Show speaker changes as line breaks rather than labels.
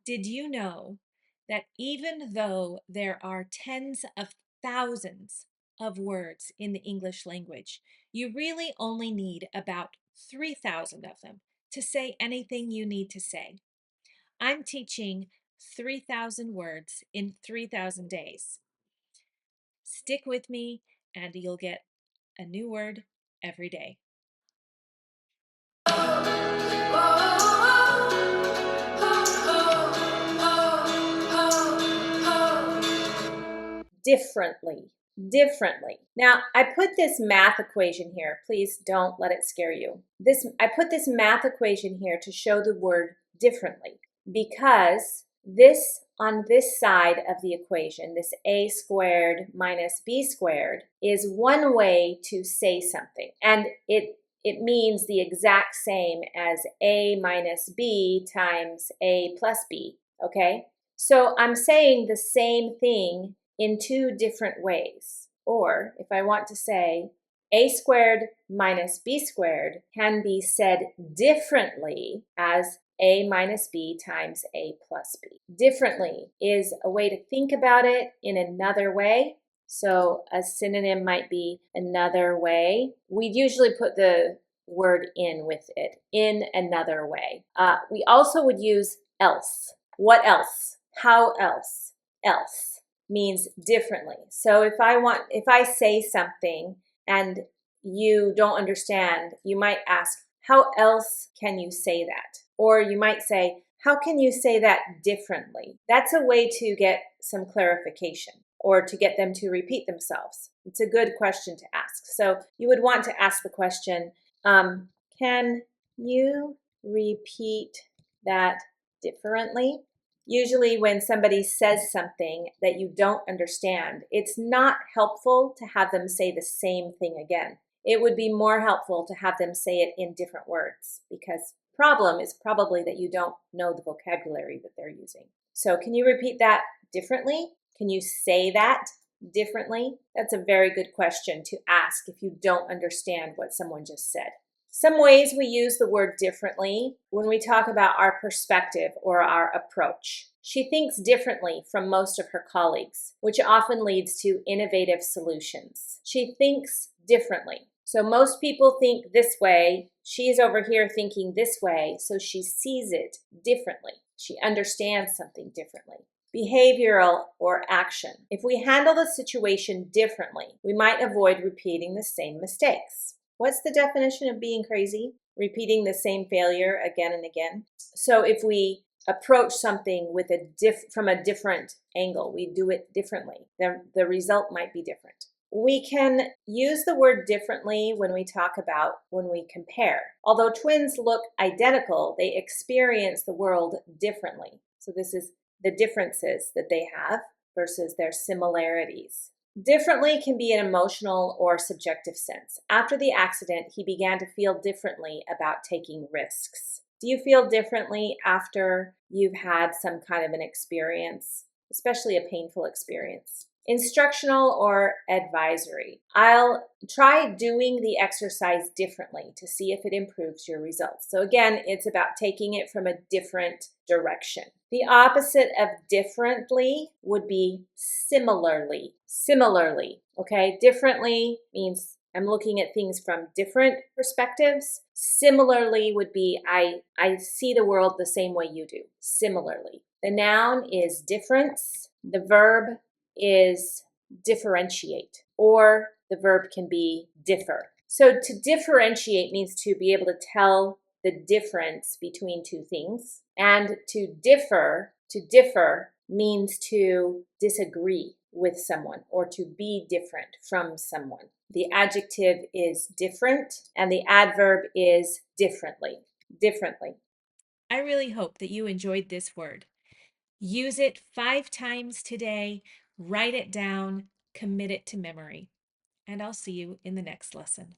Did you know that even though there are tens of thousands of words in the English language, you really only need about 3,000 of them to say anything you need to say? I'm teaching 3,000 words in 3,000 days. Stick with me and you'll get a new word every day. Differently, differently. Now, I put this math equation here. Please don't let it scare you. I put this math equation here to show the word differently because this on this side of the equation, this a squared minus b squared, is one way to say something. And it means the exact same as a minus b times a plus b, okay? So I'm saying the same thing in two different ways. Or if I want to say a squared minus b squared can be said differently as a minus b times a plus b. Differently is a way to think about it in another way. So a synonym might be another way. We'd usually put the word in with it, in another way. We also would use else. What else? How else? Else means differently. So if I say something and you don't understand, you might ask, how else can you say that? Or you might say, how can you say that differently? That's a way to get some clarification or to get them to repeat themselves. It's a good question to ask. So you would want to ask the question, can you repeat that differently? Usually when somebody says something that you don't understand, it's not helpful to have them say the same thing again. It would be more helpful to have them say it in different words because problem is probably that you don't know the vocabulary that they're using. So can you repeat that differently? Can you say that differently? That's a very good question to ask if you don't understand what someone just said. Some ways we use the word differently when we talk about our perspective or our approach. She thinks differently from most of her colleagues, which often leads to innovative solutions. She thinks differently. So most people think this way. She's over here thinking this way, so she sees it differently. She understands something differently. Behavioral or action. If we handle the situation differently, we might avoid repeating the same mistakes. What's the definition of being crazy? Repeating the same failure again and again. So if we approach something with from a different angle, we do it differently, then the result might be different. We can use the word differently when we compare. Although twins look identical, they experience the world differently. So this is the differences that they have versus their similarities. Differently can be an emotional or subjective sense. After the accident, he began to feel differently about taking risks. Do you feel differently after you've had some kind of an experience, especially a painful experience? Instructional or advisory. I'll try doing the exercise differently to see if it improves your results. So again, it's about taking it from a different direction. The opposite of differently would be similarly. Similarly, okay? Differently means I'm looking at things from different perspectives. Similarly would be I see the world the same way you do. Similarly. The noun is difference. The verb is differentiate, or the verb can be differ. So to differentiate means to be able to tell the difference between two things, and to differ means to disagree with someone or to be different from someone. The adjective is different and the adverb is differently. Differently. I really hope that you enjoyed this word. Use it 5 times today, write it down, commit it to memory, and I'll see you in the next lesson.